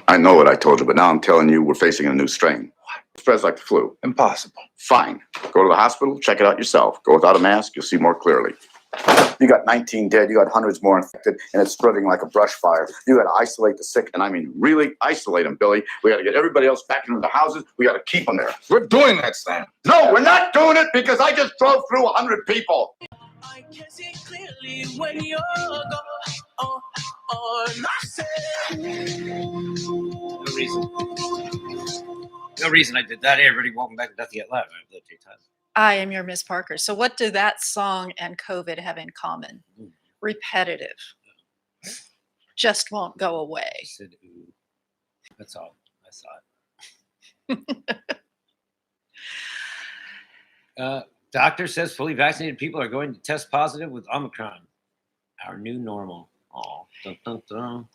I know what I told you, but now I'm telling you we're facing a new strain. It spreads like the flu. Impossible. Fine. Go to the hospital, check it out yourself. Go without a mask, you'll see more clearly. You got 19 dead, you got hundreds more infected, and it's spreading like a brush fire. You got to isolate the sick, and I mean really isolate them, Billy. We got to get everybody else back into the houses. We got to keep them there. We're doing that, Sam. No, we're not doing it because I just drove through 100 people. I can see clearly when you're gone. No reason I did that. Hey, everybody, welcome back to Death Yet Live. I've lived 8 times. I am your Miss Parker. So what do that song and COVID have in common? Repetitive. Just won't go away. I said, ooh. That's all. I saw it. Doctor says fully vaccinated people are going to test positive with Omicron. Our new normal. Oh, dun, dun, dun.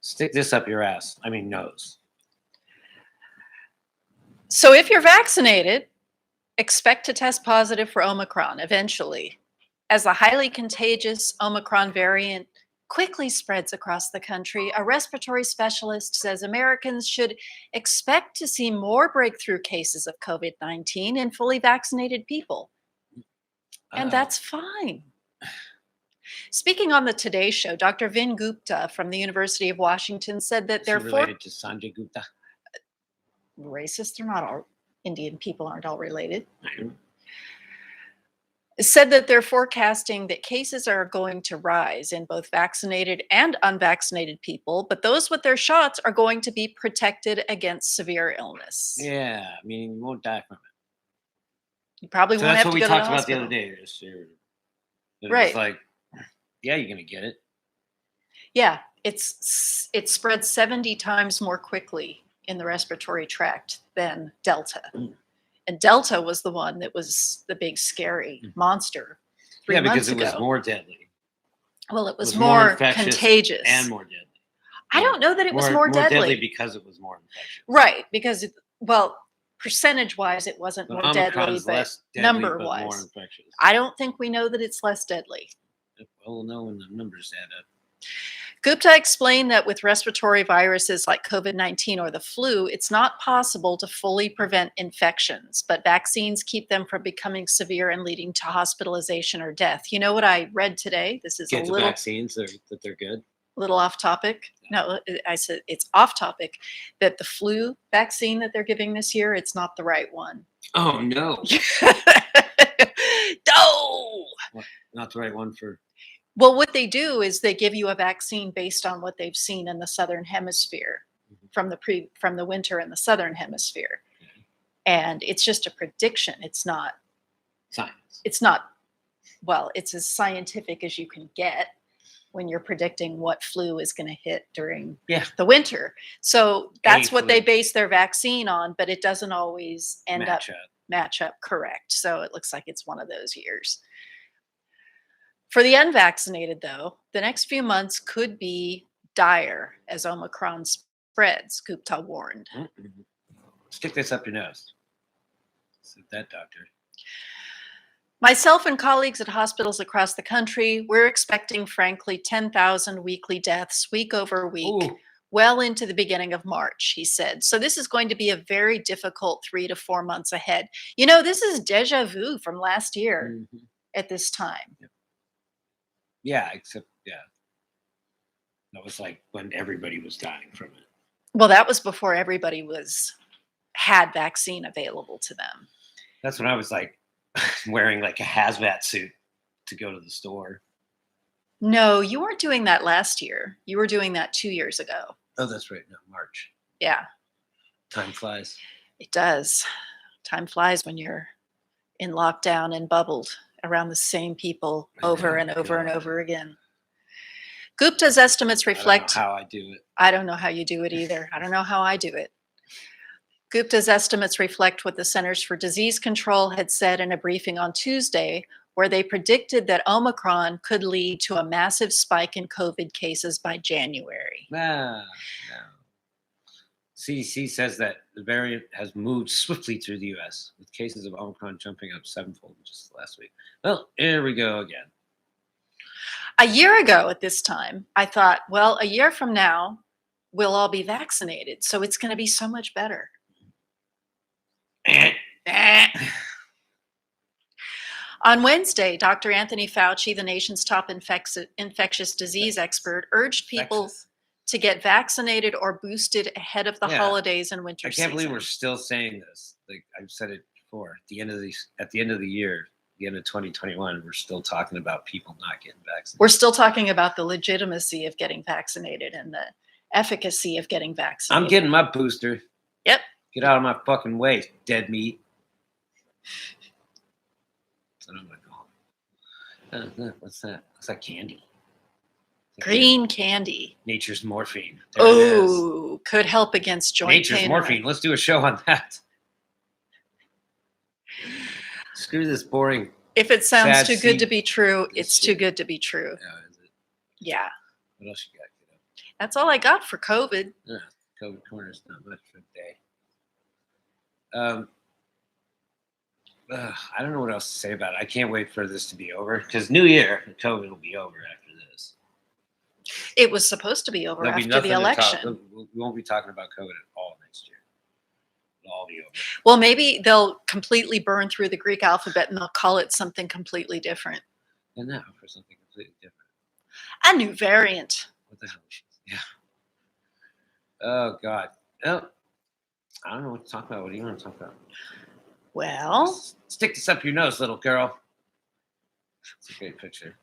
Stick this up your ass. I mean, nose. So if you're vaccinated, expect to test positive for Omicron eventually, as the highly contagious Omicron variant quickly spreads across the country. A respiratory specialist says Americans should expect to see more breakthrough cases of COVID-19 in fully vaccinated people. And that's fine. Speaking on the Today Show, Dr. Vin Gupta from the University of Washington said that they're related to Sanjay Gupta. Racist. They're not all Indian people, aren't all related. Said that they're forecasting that cases are going to rise in both vaccinated and unvaccinated people, but those with their shots are going to be protected against severe illness. Yeah, meaning you won't die from it. You probably So won't that's have what to we go to talked the about the hospital. other day. It Right. was like, yeah, you're gonna get it. Yeah, it spreads 70 times more quickly in the respiratory tract than Delta. And Delta was the one that was the big scary monster 3 months because ago. it was more deadly. Well, it was more infectious contagious. and more deadly. I don't know that it was more deadly. because it was more infectious. Right, because, percentage-wise, it wasn't But more Omicron deadly, is but less deadly, number-wise. but more infectious. I don't think we know that it's less deadly. We'll know when the numbers add up. Gupta explained that with respiratory viruses like COVID-19 or the flu, it's not possible to fully prevent infections, but vaccines keep them from becoming severe and leading to hospitalization or death. You know what I read today? This is Get a the little vaccines that they're good. little off topic. No, I said it's off topic, that the flu vaccine that they're giving this year, it's not the right one. Oh no. No! Not the right one for. Well, what they do is they give you a vaccine based on what they've seen in the southern hemisphere from the winter in the southern hemisphere. And it's just a prediction. It's not Science. It's not, well, it's as scientific as you can get when you're predicting what flu is going to hit during the winter. So that's what they base their vaccine on, but it doesn't always match up correct. So it looks like it's one of those years. For the unvaccinated, though, the next few months could be dire as Omicron spreads, Gupta warned. Stick this up your nose. Said that doctor. Myself and colleagues at hospitals across the country, we're expecting, frankly, 10,000 weekly deaths week over week, well into the beginning of March, he said. So this is going to be a very difficult 3 to 4 months ahead. You know, this is deja vu from last year at this time. Yeah, except, that was like when everybody was dying from it. Well, that was before everybody had vaccine available to them. That's when I was like wearing like a hazmat suit to go to the store. No, you weren't doing that last year. You were doing that 2 years ago. Oh, that's right. No, March. Yeah. Time flies. It does. Time flies when you're in lockdown and bubbled around the same people over and over and over again. Gupta's estimates reflect... I don't know how I do it. I don't know how you do it either. I don't know how I do it. Gupta's estimates reflect what the Centers for Disease Control had said in a briefing on Tuesday, where they predicted that Omicron could lead to a massive spike in COVID cases by January. No. CDC says that the variant has moved swiftly through the U.S., with cases of Omicron jumping up 7-fold just last week. Well, here we go again. A year ago at this time, I thought, well, a year from now, we'll all be vaccinated. So it's going to be so much better. On Wednesday, Dr. Anthony Fauci, the nation's top infectious disease expert, urged people to get vaccinated or boosted ahead of the holidays and winter I season. can't believe we're still saying this. Like I've said it before. At the end of the year, the end of 2021, we're still talking about people not getting vaccinated. We're still talking about the legitimacy of getting vaccinated and the efficacy of getting vaccinated. I'm getting my booster. Yep. Get out of my fucking way, dead meat. So I'm gonna go. What's that? What's that candy? Green candy. Nature's morphine. There it is. Oh, could help against joint Nature's pain. morphine. Let's do a show on that. Screw this boring. If it sounds sad too good to seed. be true, it's Shit. too good to be true. Yeah, is it? Yeah. What else you got? Kiddo? That's all I got for COVID. Yeah, COVID corner's not much for a day. I don't know what else to say about it. I can't wait for this to be over because New Year, COVID will be over after this. It was supposed to be over There'll be after the nothing to talk- election. we won't be talking about COVID at all next year. It'll all be over. Well, maybe they'll completely burn through the Greek alphabet and they'll call it something completely different. And now for something completely different. A new variant. What the hell? Yeah. Oh God. Oh, I don't know what to talk about. What do you want to talk about? Well, Stick this up your nose, little girl. It's a great picture.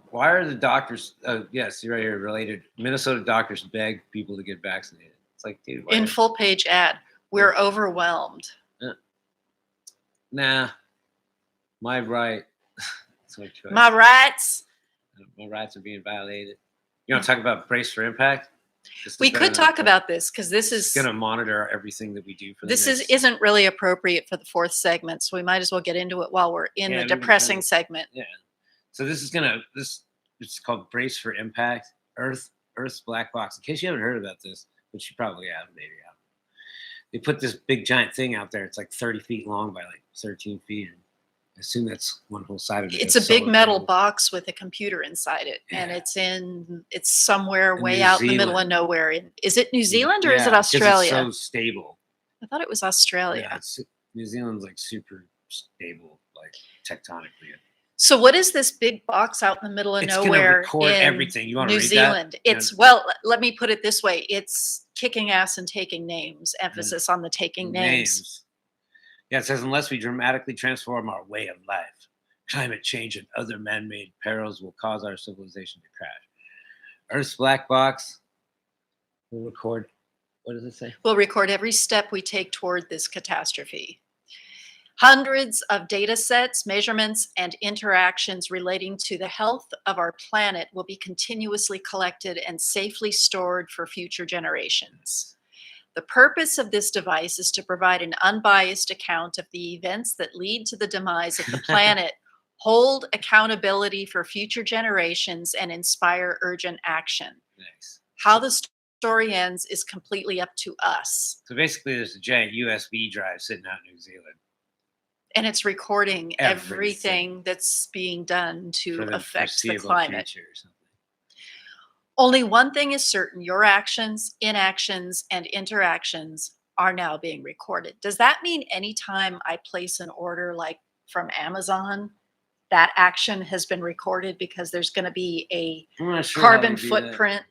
Why are the doctors? Yes, you're right here. Related. Minnesota doctors beg people to get vaccinated. It's like, dude. Why in full page ad, we're overwhelmed. Nah. My right. It's my choice. My rights. My rights are being violated. You want to talk about Brace for Impact? We could talk about this because this is going to monitor everything that we do for the this next, isn't really appropriate for the fourth segment, so we might as well get into it while we're in Yeah, the we can depressing kinda- segment. Yeah. So this is it's called Brace for Impact. Earth's black box. In case you haven't heard about this, which you probably have, maybe have. They put this big giant thing out there. It's like 30 feet long by like 13 feet. And I assume that's one whole side of it. It's that's a big solar metal panels. box with a computer inside it, and Yeah. it's somewhere In way New out in the middle of Zealand. nowhere. Is it New Zealand or is it Yeah, 'cause Australia? It's so stable. I thought it was Australia. Yeah, New Zealand's like super stable, like tectonically. So what is this big box out in the middle of It's gonna nowhere record in everything. You wanna New read that? Zealand? It's let me put it this way: it's kicking ass and taking names. Emphasis on the taking names. Yeah, it says unless we dramatically transform our way of life, climate change and other man-made perils will cause our civilization to crash. Earth's black box will record. What does it say? We'll record every step we take toward this catastrophe. Hundreds of data sets, measurements, and interactions relating to the health of our planet will be continuously collected and safely stored for future generations. The purpose of this device is to provide an unbiased account of the events that lead to the demise of the planet, hold accountability for future generations, and inspire urgent action. Nice. How the story ends is completely up to us. So basically, there's a giant USB drive sitting out in New Zealand And it's recording Everything. everything that's being done for to the affect the foreseeable climate. future or something. Only one thing is certain: your actions, inactions, and interactions are now being recorded. Does that mean anytime I place an order like from Amazon, that action has been recorded because there's going to be a I'm not sure how carbon they do that. footprint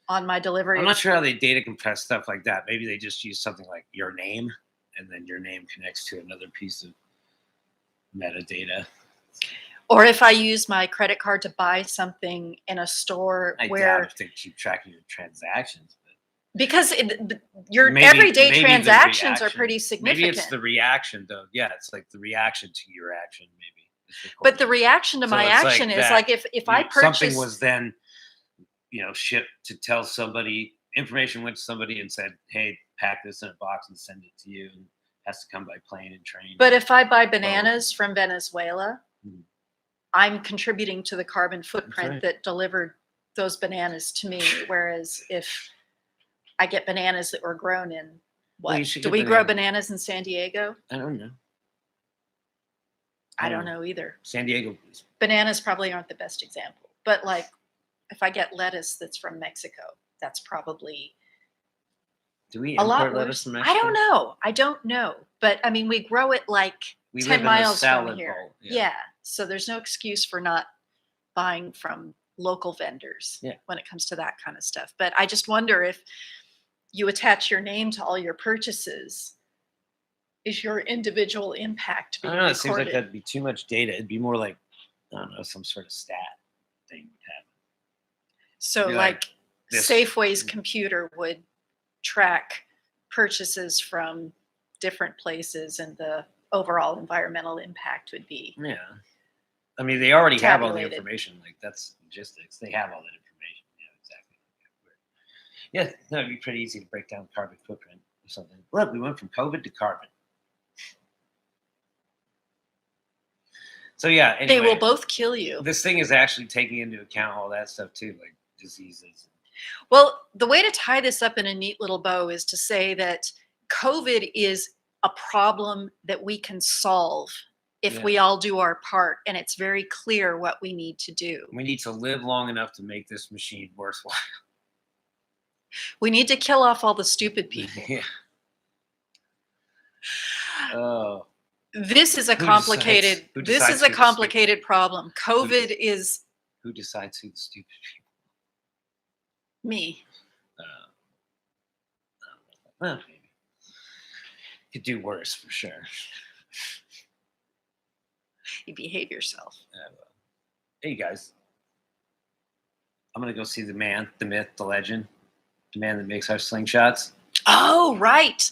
on my delivery? I'm not sure how they data compress stuff like that. Maybe they just use something like your name, and then your name connects to another piece of metadata. Or if I use my credit card to buy something in a store I doubt where, if they keep track of your transactions. But because your maybe everyday the transactions are reaction- pretty significant. Maybe it's the reaction, though. Yeah, it's like the reaction to your action, maybe. is But the recorded. reaction to So my it's like action is that. like if I purchase something was then, shipped to tell somebody, information went to somebody and said, "Hey, pack this in a box and send it to you." And it has to come by plane and train. But if I buy bananas from Venezuela, Mhm. I'm contributing to the carbon footprint right. that delivered those bananas to me. Whereas if I get bananas that were grown in Well, what? you should Do get we grow bananas. bananas in San Diego? I don't know. I don't know either. San Diego. Bananas probably aren't the best example, but like if I get lettuce that's from Mexico, that's probably Do we a lot import lettuce worse. from I Mexico? don't know. I don't know. But I mean, we grow it like We 10 live in a miles from salad here. bowl. Yeah. So there's no excuse for not buying from local vendors Yeah. when it comes to that kind of stuff. But I just wonder if you attach your name to all your purchases, is your individual impact I being don't know. It seems like recorded? that'd be too much data. It'd be more like, I don't know, some sort of stat thing would happen. So be like this- Safeway's computer would track purchases from different places and the overall environmental impact would be. Yeah. I mean, they already have all the Tabulated. information. Like, that's logistics. They have all that information. Yeah, exactly. Yeah, no, it'd be pretty easy to break down the carbon footprint or something. Look, we went from COVID to carbon. So, yeah, anyway. They will both kill you. This thing is actually taking into account all that stuff, too, like diseases. Well, the way to tie this up in a neat little bow is to say that COVID is a problem that we can solve if Yeah. we all do our part, and it's very clear what we need to do. We need to live long enough to make this machine worthwhile. We need to kill off all the stupid people. Yeah. Oh. This is a Who complicated decides- who this decides is a who the complicated problem. COVID is Who decides who the stupid people? me. Well, maybe. Could do worse for sure. You behave yourself. Hey guys, I'm gonna go see the man, the myth, the legend, the man that makes our slingshots. Oh, right.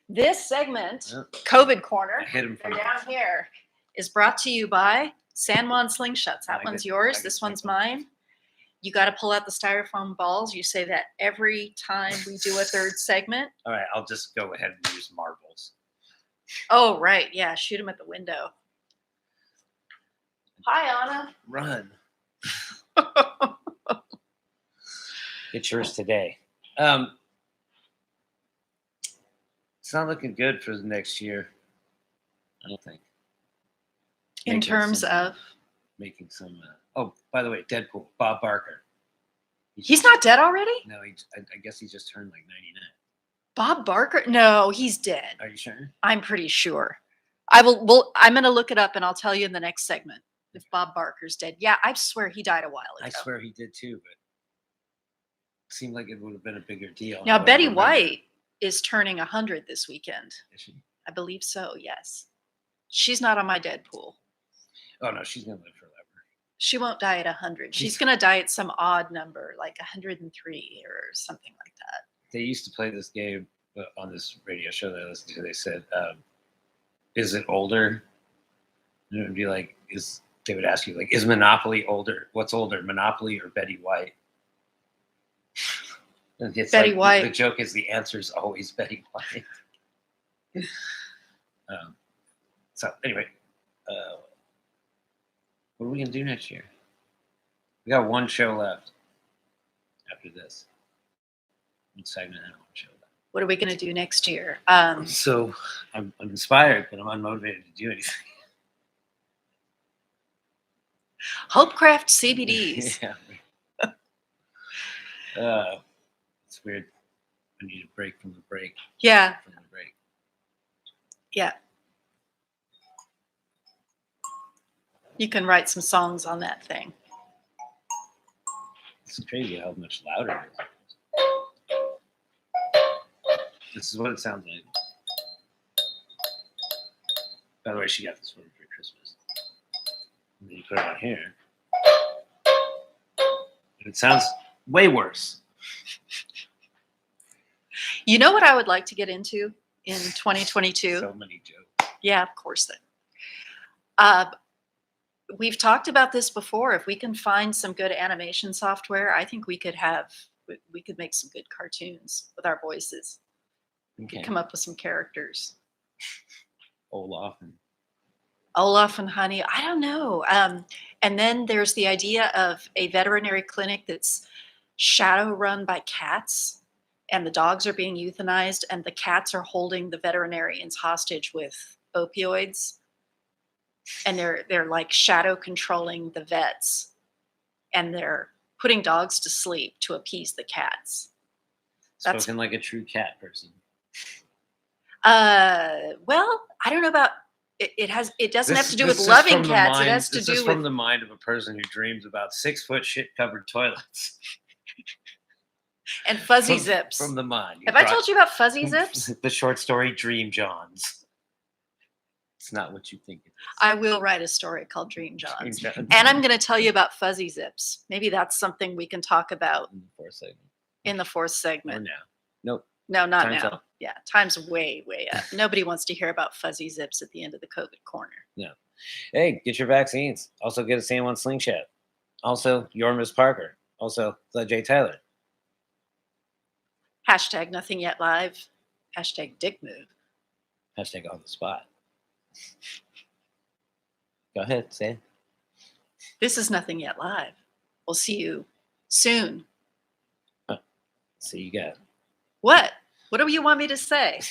This segment, Yeah. COVID Corner, I hit him they're from down here, is brought to you by San Juan Slingshots. That I one's get- yours. I This get one's taken. mine. You got to pull out the styrofoam balls. You say that every time we do a third segment. All right, I'll just go ahead and use marbles. Oh, right. Yeah. Shoot them at the window. Hi, Anna. Run. Get yours today. It's not looking good for the next year. I don't think. In Making terms some- of, making some. Oh, by the way, Deadpool, Bob Barker. he's not dead already? No, I guess he just turned like 99. Bob Barker? No, he's dead. Are you sure? I'm pretty sure. I'm going to look it up and I'll tell you in the next segment if Bob Barker's dead. Yeah, I swear he died a while ago. I swear he did too, but it seemed like it would have been a bigger deal. Now, I Betty remember. White is turning 100 this weekend. Is she? I believe so, yes. She's not on my Deadpool. Oh no, she's gonna live forever. She won't die at 100. She's She's- going to die at some odd number, like 103 or something like that. They used to play this game on this radio show that I listened to. They said, "Is it older?" And it would be like, they would ask you like, "Is Monopoly older? What's older, Monopoly or Betty White?" And it's Betty like, White. The joke is the answer is always Betty White. So anyway, what are we gonna do next year? We got one show left after this. One segment and one show left. What are we going to do next year? So I'm inspired, but I'm unmotivated to do anything. Hopecraft CBDs. Yeah. It's weird. I need a break from the break. Yeah, From the break. yeah. You can write some songs on that thing. It's crazy how much louder it is. This is what it sounds like. By the way, she got this for me for Christmas. And then you put it on here. And it sounds way worse. You know what I would like to get into in 2022? So many jokes. Yeah, of course. We've talked about this before. If we can find some good animation software, I think we could make some good cartoons with our voices. Okay. Come up with some characters. Olaf and Olaf and Honey, I don't know. And then there's the idea of a veterinary clinic that's shadow run by cats, and the dogs are being euthanized, and the cats are holding the veterinarians hostage with opioids, and they're like shadow controlling the vets, and they're putting dogs to sleep to appease the cats. That's- Spoken like a true cat person. Well, I don't know about it. It doesn't have to do with This is loving from the cats. mind- It has to this do is with from the mind of a person who dreams about 6-foot shit-covered toilets. and fuzzy From- zips. From the mind. Have I told you about fuzzy zips? The short story Dream Johns. It's not what you think it is. I will write a story called Dream Dream Johns. Johns. And I'm going to tell you about fuzzy zips. Maybe that's something we can talk about In the fourth segment. in the fourth Or segment. now. Nope. No, not Time's now. up. Yeah, time's way, way up. Nobody wants to hear about fuzzy zips at the end of the COVID corner. Hey, get your vaccines. Also, get a San Juan slingshot. Also, your Miss Parker. Also, the Jay Tyler. Hashtag nothing yet live. Hashtag dick move. Hashtag on the spot. Go ahead, say it. This is nothing yet live. We'll see you soon. See, you got it. What? What do you want me to say?